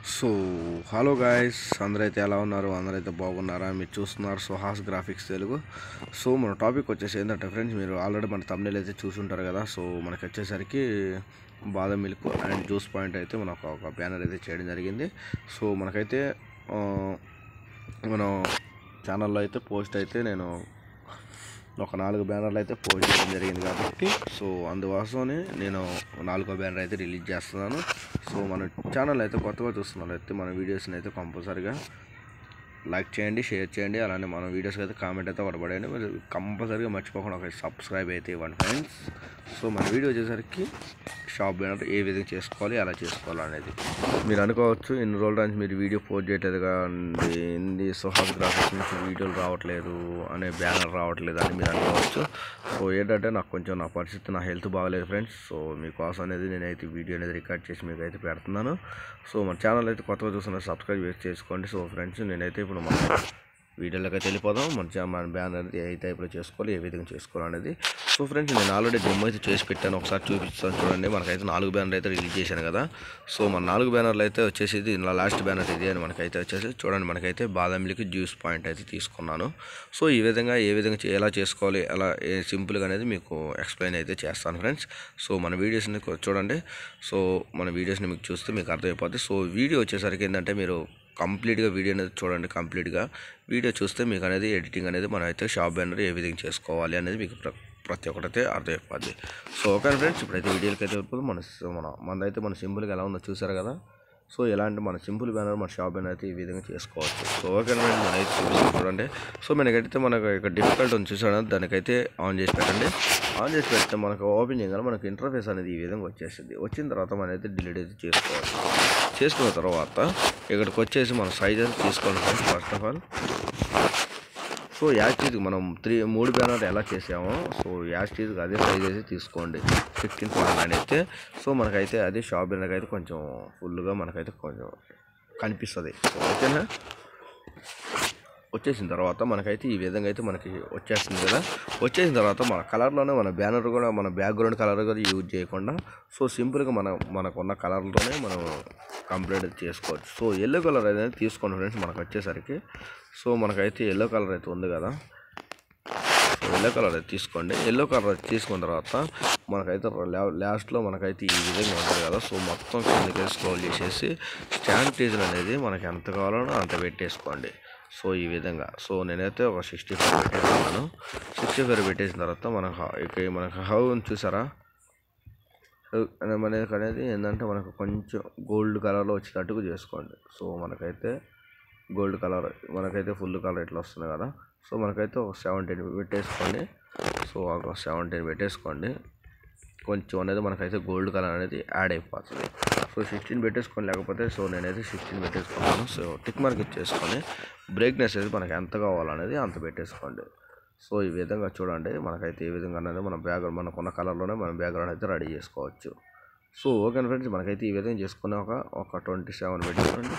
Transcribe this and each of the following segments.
So hello guys, అందరైతే ఎలా ఉన్నారు? అందరైతే బాగున్నారా? మీరు చూస్తున్నారు సుహాస్ గ్రాఫిక్స్ తెలుగు. సో మన టాపిక్ వచ్చేసి ఏంటంటే ఫ్రెండ్స్, మీరు ఆల్రెడీ మన thumbnail అయితే చూసుంటారు కదా. సో మనకి వచ్చేసరికి బాదం మిల్క్ అండ్ జ్యూస్ పాయింట్ అయితే మన ఒక బ్యానర్ అయితే చేయడం జరిగింది. సో మనకైతే మన ఛానల్లో అయితే పోస్ట్ అయితే నేను ఒక 4 బ్యానర్లు అయితే పోస్ట్ చేయడం జరిగింది కాబట్టి, సో అందుకోసమని నేను 4వ బ్యానర్ అయితే రిలీజ్ చేస్తున్నాను. సో మన ఛానల్ అయితే కొత్తగా చూస్తున్నారు అయితే మన వీడియోస్ని అయితే కంపల్సరీగా లైక్ చేయండి, షేర్ చేయండి, అలానే మన వీడియోస్కి అయితే కామెంట్ అయితే పడబడండి. మీరు కంపల్సరీగా మర్చిపోకుండా ఒక సబ్స్క్రైబ్ అయితే ఇవ్వండి ఫ్రెండ్స్. సో మన వీడియో వచ్చేసరికి షాప్ బ్యానర్ ఏ విధంగా చేసుకోవాలి, ఎలా చేసుకోవాలి అనేది మీరు అనుకోవచ్చు. ఇన్ని రోజుల నుంచి మీరు వీడియో పోస్ట్ చేయట్లేదు కాండి, ఇంది సుహాస్ గ్రాఫిక్స్ నుంచి వీడియోలు రావట్లేదు అనే బ్యానర్ రావట్లేదు అని మీరు అనుకోవచ్చు. సో ఏంటంటే నాకు కొంచెం నా పరిస్థితి, నా హెల్త్ బాగలేదు ఫ్రెండ్స్. సో మీకోసం అనేది నేనైతే వీడియో అనేది రికార్డ్ చేసి మీకు అయితే పెడుతున్నాను. సో మన ఛానల్ అయితే కొత్తగా చూస్తున్నారు, సబ్స్క్రైబ్ చేసుకోండి. సో ఫ్రెండ్స్, నేనైతే ఇప్పుడు మన వీడియోలోకి అయితే వెళ్ళిపోదాం. మన బ్యానర్ ఏ టైప్లో చేసుకోవాలి, ఏ విధంగా చేసుకోవాలి అనేది. సో ఫ్రెండ్స్, నేను ఆల్రెడీ డెమో అయితే చేసి పెట్టాను, ఒకసారి చూపిస్తాను చూడండి. మనకైతే 4 బ్యానర్లు అయితే రిలీజ్ చేశాను కదా. సో మన 4 బ్యానర్లు అయితే వచ్చేసి ఇది లాస్ట్ బ్యానర్ ఇది అని మనకైతే వచ్చేసి చూడండి. మనకైతే బాదం మిల్క్ జ్యూస్ పాయింట్ అయితే తీసుకున్నాను. సో ఈ విధంగా ఏ విధంగా ఎలా చేసుకోవాలి, ఎలా సింపుల్గా అనేది మీకు ఎక్స్ప్లెయిన్ అయితే చేస్తాను ఫ్రెండ్స్. సో మన వీడియోస్ని చూడండి. సో మన వీడియోస్ని మీకు చూస్తే మీకు అర్థమైపోద్ది. సో వీడియో వచ్చేసరికి ఏంటంటే మీరు కంప్లీట్గా వీడియో అనేది చూడండి. కంప్లీట్గా వీడియో చూస్తే మీకు అనేది ఎడిటింగ్ అనేది మనం అయితే షాప్ బ్యానర్ ఏ విధంగా చేసుకోవాలి అనేది మీకు ప్రతి ఒక్కటైతే అర్థమైపోద్ది. సో ఓకే ఫ్రెండ్స్, ఇప్పుడైతే వీడియోకి అయితే వెళ్ళిపోతుంది. మనదైతే మన సింపుల్గా ఎలా ఉందో చూసారు కదా. సో ఎలాంటి మన సింపుల్ బ్యానర్, మన షాప్ బ్యానర్ అయితే ఈ విధంగా చేసుకోవచ్చు. సో ఓకే ఫ్రెండ్స్, మనం అయితే చూపిస్తాం చూడండి. సో మనకైతే మనకు ఇక్కడ డిఫికల్ట్ ఉంది చూసాడు, దానికైతే ఆన్ చేసి పెట్టండి. ఆన్ చేసి పెడితే మనకు ఓపెన్ చేయగానే మనకు ఇంటర్ఫేస్ అనేది ఈ విధంగా వచ్చేసింది. వచ్చిన తర్వాత మనం అయితే డిలీట్ అయితే చేసుకోవాలి. చేసుకున్న తర్వాత ఇక్కడికి వచ్చేసి మన సైజ్ అయితే తీసుకోండి friends. First of all so యాస్టీజ్కి మనం 3 బ్యానర్ ఎలా చేసామో, సో యాస్టీజ్కి అదే సైజ్ అయితే తీసుకోండి. 16.9 అయితే. సో మనకైతే అదే షాప్ బ్యానర్కి అయితే కొంచెం ఫుల్గా మనకైతే కొంచెం కనిపిస్తుంది. ఓకేనా? వచ్చేసిన తర్వాత మనకైతే ఈ విధంగా అయితే మనకి వచ్చేస్తుంది కదా. వచ్చేసిన తర్వాత మన కలర్లోనే మన బ్యానర్ కూడా, మన బ్యాక్గ్రౌండ్ కలర్ కూడా యూజ్ చేయకుండా, సో సింపుల్గా మనకున్న కలర్లోనే మనం కంప్లీట్ చేసుకోవచ్చు. సో ఎల్లో కలర్ అనేది తీసుకోండి ఫ్రెండ్స్. మనకు వచ్చేసరికి సో మనకైతే ఎల్లో కలర్ అయితే ఉంది కదా. సో ఎల్లో కలర్ అయితే తీసుకోండి. ఎల్లో కలర్ తీసుకున్న తర్వాత మనకైతే లాస్ట్లో మనకైతే ఈ విధంగా ఉంటుంది కదా. సో మొత్తం కిందకి స్క్రోల్ చేసేసి స్టాండర్డైజేషన్ అనేది మనకి ఎంత కావాలో అంత పెట్టేసుకోండి. సో ఈ విధంగా. సో నేనైతే ఒక 65 పెట్టేస్తున్నాను. 65 పెట్టేసిన తర్వాత మనకు హౌ చూసారా, మనకి అనేది ఏంటంటే మనకు కొంచెం గోల్డ్ కలర్లో వచ్చేటట్టుగా చేసుకోండి. సో మనకైతే గోల్డ్ కలర్, మనకైతే ఫుల్ కలర్ ఇట్లా వస్తుంది కదా. సో మనకైతే ఒక 17 పెట్టేసుకోండి. సో ఒక 17 పెట్టేసుకోండి. కొంచెం అనేది మనకైతే గోల్డ్ కలర్ అనేది యాడ్ అయిపోతుంది. సో 16 పెట్టేసుకోండి. లేకపోతే సో నేనైతే 16 పెట్టేసుకున్నాను. సో టిక్ మార్క్ ఇచ్చేసుకొని బ్రైట్నెస్ అనేది మనకి ఎంత కావాలనేది అంత పెట్టేసుకోండి. సో ఈ విధంగా చూడండి. మనకైతే ఈ విధంగా అనేది మన బ్యాక్గ్రౌండ్, మనకున్న కలర్లోనే మన బ్యాక్గ్రౌండ్ అయితే రెడీ చేసుకోవచ్చు. సో ఓకే ఫ్రెండ్స్, మనకైతే ఈ విధంగా చేసుకుని ఒక 27 పెట్టేసుకోండి.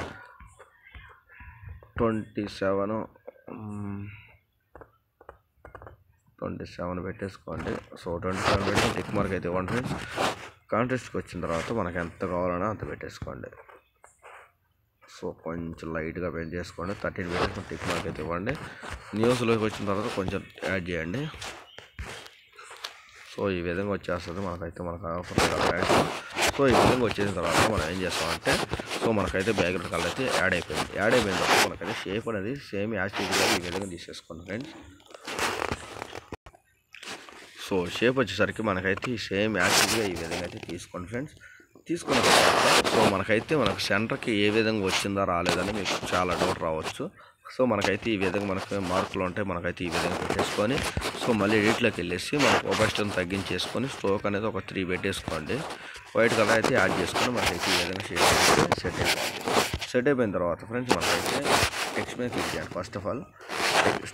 27 పెట్టేసుకోండి. సో 27 పెట్టి టిక్ మార్క్ అయితే ఇవ్వండి ఫ్రెండ్స్. కాంటెస్ట్కి వచ్చిన తర్వాత మనకు ఎంత కావాలన్నా అంత పెట్టేసుకోండి. సో కొంచెం లైట్గా పెంట్ చేసుకోండి. 13 పెట్టేసుకొని టిక్ మార్క్ అయితే ఇవ్వండి. న్యూస్లోకి వచ్చిన తర్వాత కొంచెం యాడ్ చేయండి. సో ఈ విధంగా వచ్చేస్తుంది మనకైతే యాడ్. సో ఈ విధంగా వచ్చేసిన తర్వాత మనం ఏం చేస్తామంటే, సో మనకైతే బ్యాక్గ్రౌండ్ కలర్ అయితే యాడ్ అయిపోయింది. యాడ్ అయిపోయిన తర్వాత మనకైతే షేప్ అనేది సేమ్ యాస్టీజ్గా ఈ విధంగా తీసేసుకోండి ఫ్రెండ్స్. సో షేప్ వచ్చేసరికి మనకైతే సేమ్ యాక్టివ్గా ఈ విధంగా అయితే తీసుకోండి ఫ్రెండ్స్. తీసుకున్న తర్వాత సో మనకు సెంటర్కి ఏ విధంగా వచ్చిందా రాలేదని మీకు చాలా డౌట్ రావచ్చు. సో మనకైతే ఈ విధంగా మనకు మార్కులు ఉంటాయి. మనకైతే ఈ విధంగా పెట్టేసుకొని సో మళ్ళీ ఎడిట్లోకి వెళ్ళేసి మనకు ఒపాసిటీని తగ్గించేసుకొని స్ట్రోక్ అనేది ఒక 3 పెట్టేసుకోండి. వైట్ కలర్ అయితే యాడ్ చేసుకొని మనకైతే ఈ విధంగా సెట్ అయిపోయింది. సెట్ అయిపోయిన తర్వాత ఫ్రెండ్స్, మనకైతే టెక్స్ట్ మీద క్లిక్ చేయండి. ఫస్ట్ ఆఫ్ ఆల్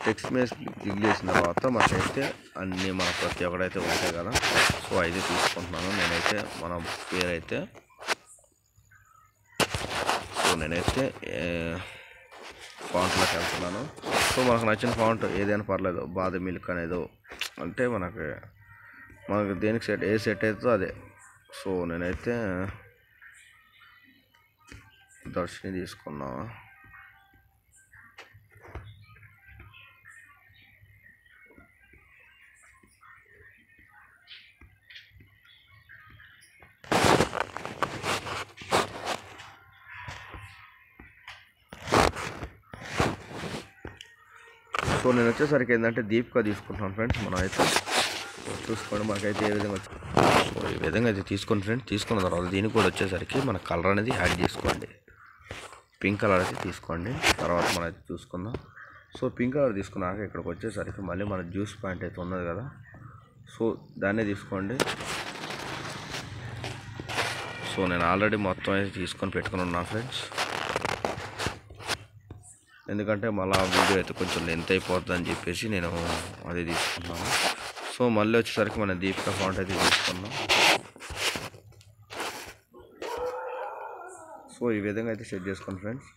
టెక్స్ట్ మీద క్లిక్ చేసిన తర్వాత మనకైతే అన్నీ మన ప్రతి ఒక్కడైతే ఉంటాయి కదా. సో అయితే తీసుకుంటున్నాను నేనైతే. మన పేరైతే సో నేనైతే ఫాంట్లోకి వెళ్తున్నాను. సో మనకు నచ్చిన ఫాంట్ ఏదైనా పర్లేదు, బాదం మిల్క్ అనేది అంటే మనకు దేనికి ఏ సెట్ అవుతుందో అదే. సో నేనైతే దర్శిని తీసుకున్నాం. సో నేను వచ్చేసరికి ఏంటంటే దీపిక తీసుకుంటున్నాను ఫ్రెండ్స్. మనం అయితే చూసుకోండి మనకైతే ఏ విధంగా వచ్చింది. సో ఈ విధంగా అయితే తీసుకోండి ఫ్రెండ్స్. తీసుకున్న తర్వాత దీనికి కూడా వచ్చేసరికి మన కలర్ అనేది యాడ్ చేసుకోండి. పింక్ కలర్ అయితే తీసుకోండి. తర్వాత మనం అయితే చూసుకుందాం. సో పింక్ కలర్ తీసుకున్నాక ఇక్కడికి వచ్చేసరికి మళ్ళీ మన జ్యూస్ పాయింట్ అయితే ఉన్నది కదా, సో దాన్నే తీసుకోండి. సో నేను ఆల్రెడీ మొత్తం అయితే తీసుకొని పెట్టుకుని ఉన్నాను ఫ్రెండ్స్, ఎందుకంటే మళ్ళీ వీడియో అయితే కొంచెం లెంత్ అయిపోతుంది అని చెప్పేసి నేను అది తీసుకున్నాను. సో మళ్ళీ వచ్చేసరికి మన దీపిక ఫాంట్ అయితే తీసుకున్నాం. సో ఈ విధంగా అయితే సెట్ చేసుకోండి ఫ్రెండ్స్.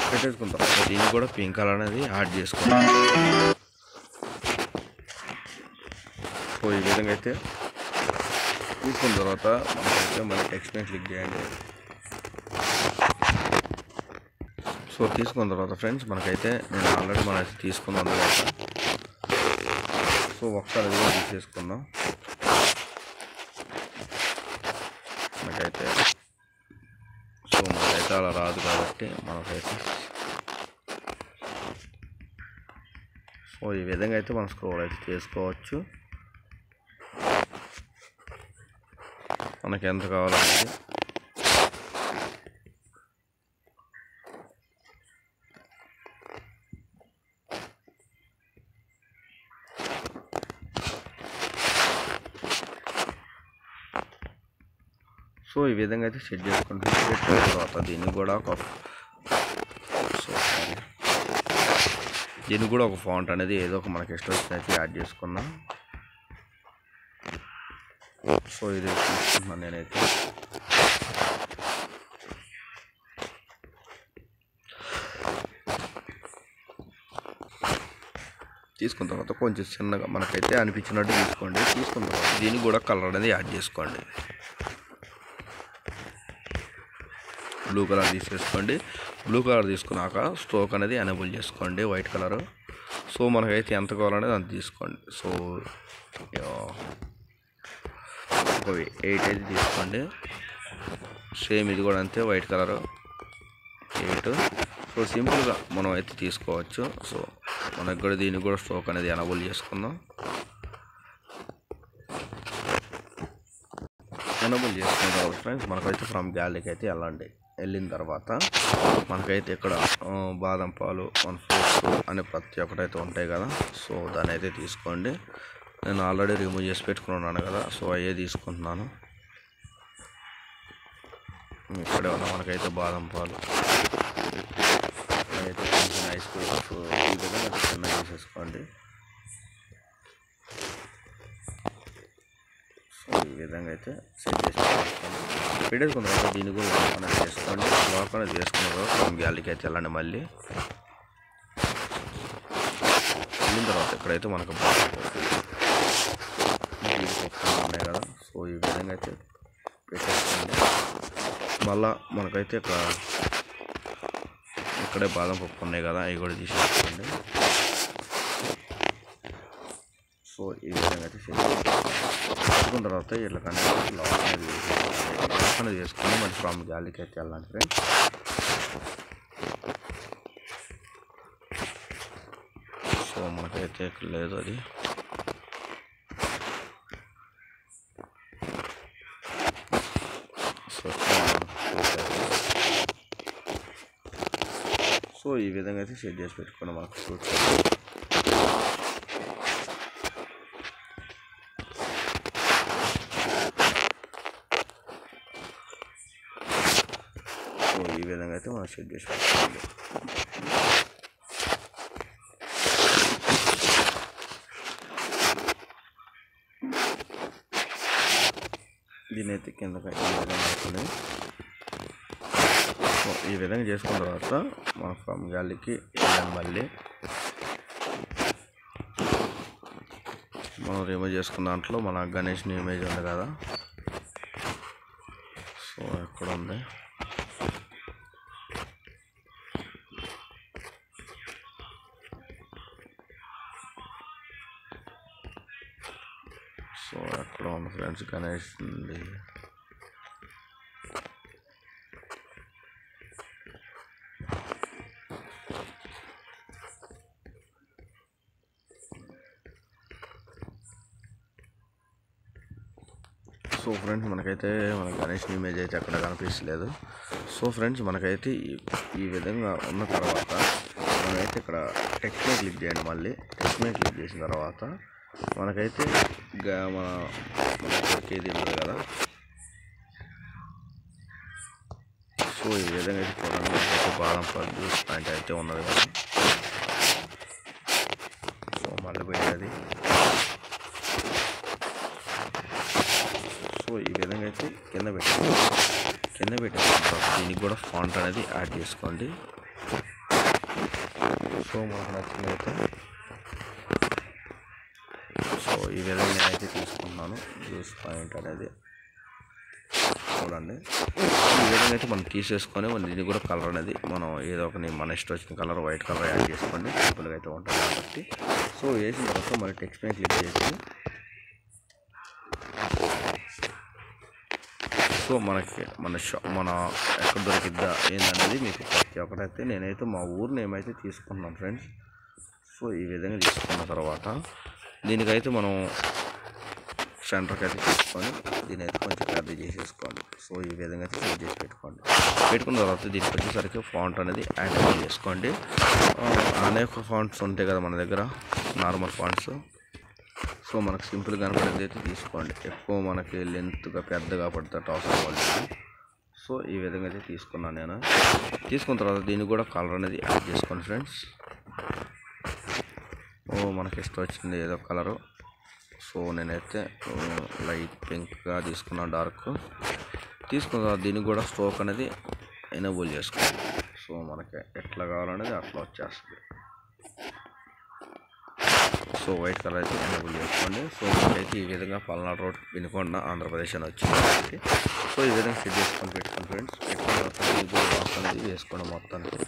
పెట్టేసుకున్న తర్వాత దీన్ని కూడా పింక్ కలర్ అనేది యాడ్ చేసుకోండి. సో ఈ విధంగా అయితే తీసుకున్న తర్వాత మనకైతే మళ్ళీ టెక్స్ట్ పైన క్లిక్ చేయండి. సో తీసుకున్న తర్వాత ఫ్రెండ్స్ మనకైతే నేను ఆల్రెడీ మనం అయితే తీసుకున్నాం తర్వాత సో ఒకసారి అది కూడా తీసేసుకుందాం. మనకైతే సో మనకైతే అలా రాదు కాబట్టి మనకైతే సో ఈ విధంగా అయితే మనం స్క్రోల్ అయితే చేసుకోవచ్చు. మనకి ఎంత కావాలంటే సో ఈ విధంగా అయితే సెట్ చేసుకుంటే పెట్టిన తర్వాత దీనికి కూడా ఒక ఫాంట్ అనేది ఏదో ఒక మనకి ఇష్టం వచ్చినట్టు యాడ్ చేసుకున్నాం. సో ఇది తీసుకుంటున్నాను నేనైతే. తీసుకున్న తర్వాత కొంచెం చిన్నగా మనకైతే అనిపించినట్టు తీసుకోండి. తీసుకున్న తర్వాత దీనికి కూడా కలర్ అనేది యాడ్ చేసుకోండి. బ్లూ కలర్ తీసేసుకోండి. బ్లూ కలర్ తీసుకున్నాక స్ట్రోక్ అనేది ఎనేబుల్ చేసుకోండి వైట్ కలరు. సో మనకైతే ఎంత కావాలనేది అంత తీసుకోండి. సో ఒక 8 అయితే తీసుకోండి. సేమ్ ఇది కూడా అంతే వైట్ కలరు 8. సో సింపుల్గా మనం అయితే తీసుకోవచ్చు. సో మనకు కూడా దీనికి కూడా స్ట్రోక్ అనేది ఎనేబుల్ చేసుకుందాం. ఎనేబుల్ చేసుకున్న తర్వాత ఫ్రెండ్స్ మనకైతే ఫ్రమ్ గ్యాలరీకి అయితే వెళ్ళిన తర్వాత మనకైతే ఇక్కడ బాదం పాలు 1 ఫ్రూట్స్ అనే ప్రతి ఒక్కటైతే ఉంటాయి కదా, సో దాన్ని అయితే తీసుకోండి. నేను ఆల్రెడీ రిమూవ్ చేసి పెట్టుకున్నాను కదా, సో అయ్యే తీసుకుంటున్నాను. ఇక్కడే ఉన్న మనకైతే బాదం పాలు అయితే కొంచెం ఐస్ క్రీమ్స్ ఈ విధంగా చిన్న తీసేసుకోండి. సో ఈ విధంగా అయితే సెట్ చేసి పెట్టేసుకున్న తర్వాత దీన్ని కూడా లాక్ అనేది చేసుకోండి. లాక్ అనేది చేసుకున్న తర్వాత మనం గ్యాలరీకి అయితే వెళ్ళండి. మళ్ళీ వెళ్ళిన తర్వాత ఇక్కడైతే మనకు ఉన్నాయి కదా, సో ఈ విధంగా అయితే పెట్టేసుకోండి. మళ్ళా మనకైతే ఇక్కడే బాదం పప్పు ఉన్నాయి కదా, అవి కూడా తీసేసుకోండి. సో ఈ విధంగా అయితే చేసుకున్న తర్వాత ఇట్లా కనెక్ట్ లాక్ అనేది చేసుకొని మరి ఫ్రమ్ గ్యాలరీకి అయితే వెళ్ళాలి ఫ్రెండ్స్. సో మనకైతే లేదు అది. సో ఈ విధంగా అయితే సెట్ చేసి పెట్టుకున్నాం మనకు ఫ్రూట్స్. సో ఈ విధంగా అయితే మనం సెట్ చేసి పెట్టుకోవాలి. దీని అయితే కిందకి ఈ విధంగా అవుతుంది. సో ఈ విధంగా చేసుకున్న తర్వాత మన ఫ్రమ్ గ్యాలరీకి వెళ్ళాను. మళ్ళీ మనం రిమూవ్ చేసుకున్న దాంట్లో మన గణేష్ని ఇమేజ్ ఉంది కదా, సో ఎక్కడ ఉంది ఉంది ఫ్రెండ్స్ గణేష్ ఉంది. సో ఫ్రెండ్స్ మనకైతే మన గణేష్ ఇమేజ్ అయితే అక్కడ కనిపించలేదు. సో ఫ్రెండ్స్ మనకైతే ఈ విధంగా ఉన్న తర్వాత మనమైతే ఇక్కడ టెక్స్ట్ మీద క్లిక్ చేయండి. మళ్ళీ టెక్స్ట్ మీద క్లిక్ చేసిన తర్వాత మనకైతే మనకి ఇది ఉంటుంది కదా. సో ఈ విధంగా అయితే చూడండి, మనకైతే బాదం పల్లి జ్యూస్ పాయింట్ అయితే ఉన్నది కదా. సో మళ్ళీ పోయేది. సో ఈ విధంగా అయితే కింద పెట్టేసిన తర్వాత దీనికి కూడా ఫాంట్ అనేది యాడ్ చేసుకోండి. సో మనకు నచ్చినైతే సో ఈ విధంగా నేనైతే తీసుకుంటున్నాను జ్యూస్ పాయింట్ అనేది. చూడండి ఈ విధంగా అయితే మనం తీసేసుకొని దీనికి కూడా కలర్ అనేది మనం ఏదో ఒక మన ఇష్టం వచ్చిన కలర్ వైట్ కలర్ యాడ్ చేసుకోండి. సింపుల్గా అయితే ఉంటుంది కాబట్టి. సో వేసిన తర్వాత మన టెక్స్ట్ మీద క్లిక్ చేసి సో మన ఎక్కడ దొరికిద్దా ఏందనేది మీకు ప్రతి ఒక్కటైతే నేనైతే మా ఊరు నేమ్ అయితే తీసుకున్నాను ఫ్రెండ్స్. సో ఈ విధంగా తీసుకున్న తర్వాత దీనికైతే మనం సెంటర్కి అయితే తీసుకొని దీని అయితే కొంచెం పెద్ద చేసేసుకోండి. సో ఈ విధంగా అయితే సెట్ చేసి పెట్టుకున్న తర్వాత దీనికి వచ్చేసరికి ఫాంట్ అనేది యాడ్ చేసుకోండి. అనేక ఫాంట్స్ ఉంటాయి కదా మన దగ్గర, నార్మల్ ఫాంట్స్. సో మనకు సింపుల్ కనపడేది అయితే తీసుకోండి. ఎక్కువ మనకి లెంత్గా పెద్దగా పడుతుంది అవసరం వాళ్ళు. సో ఈ విధంగా అయితే తీసుకున్నాను నేను. తీసుకున్న తర్వాత దీనికి కూడా కలర్ అనేది యాడ్ చేసుకోండి ఫ్రెండ్స్. మనకి ఇష్టం వచ్చింది ఏదో కలరు. సో నేనైతే లైట్ పింక్గా తీసుకున్నాను, డార్క్. తీసుకున్న తర్వాత దీనికి కూడా స్ట్రోక్ అనేది ఎనేబుల్ చేసుకోండి. సో మనకి ఎట్లా కావాలనేది అట్లా వచ్చేస్తుంది. సో వైట్ కలర్ అయితే ఎనేబుల్ చేసుకోండి. సో మనకైతే ఈ విధంగా పల్నాడు రోడ్ వినుకొండ ఆంధ్రప్రదేశ్ అని వచ్చింది. సో ఈ విధంగా సెట్ చేసుకొని పెట్టుకోండి ఫ్రెండ్స్. పెట్టుకున్న తర్వాత ఈ లాక్ అనేది వేసుకోండి మొత్తానికి.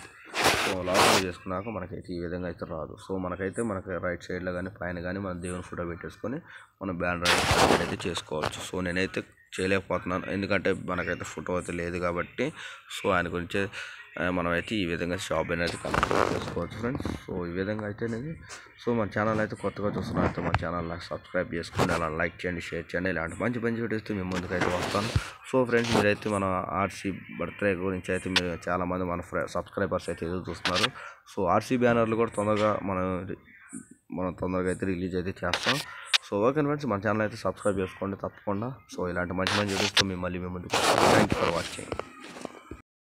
సో లాక్ అనేది చేసుకున్నాక మనకైతే ఈ విధంగా అయితే రాదు. సో మనకి రైట్ సైడ్లో కానీ పైన కానీ మన దేవుని ఫోటో పెట్టేసుకొని మన బ్యానర్ అయితే చేసుకోవచ్చు. సో నేనైతే చేయలేకపోతున్నాను ఎందుకంటే మనకైతే ఫోటో అయితే లేదు కాబట్టి. సో ఆయన గురించి మనమైతే ఈ విధంగా షాప్ అనేది కంప్లీట్ చేసుకోవచ్చు ఫ్రెండ్స్. సో ఈ విధంగా అయితే సో మన ఛానల్ అయితే కొత్తగా చూస్తున్నారు అయితే మన ఛానల్ సబ్స్క్రైబ్ చేసుకోండి, అలా లైక్ చేయండి, షేర్ చేయండి. ఇలాంటి మంచి వీడియోస్ మేము ముందుకు అయితే వస్తాను. సో ఫ్రెండ్స్ మీరైతే మన ఆర్సీ బర్త్డే గురించి అయితే మీరు చాలామంది మన సబ్స్క్రైబర్స్ అయితే ఎదురు చూస్తున్నారు. సో ఆర్సీ బ్యానర్లు కూడా మనం తొందరగా అయితే రిలీజ్ అయితే చేస్తాం. సో ఓకే ఫ్రెండ్స్, మన ఛానల్ అయితే సబ్స్క్రైబ్ చేసుకోండి తప్పకుండా. సో ఇలాంటి మంచి వీడియోస్తో మేము మళ్ళీ ముందుకు వస్తాం. Thank you for watching.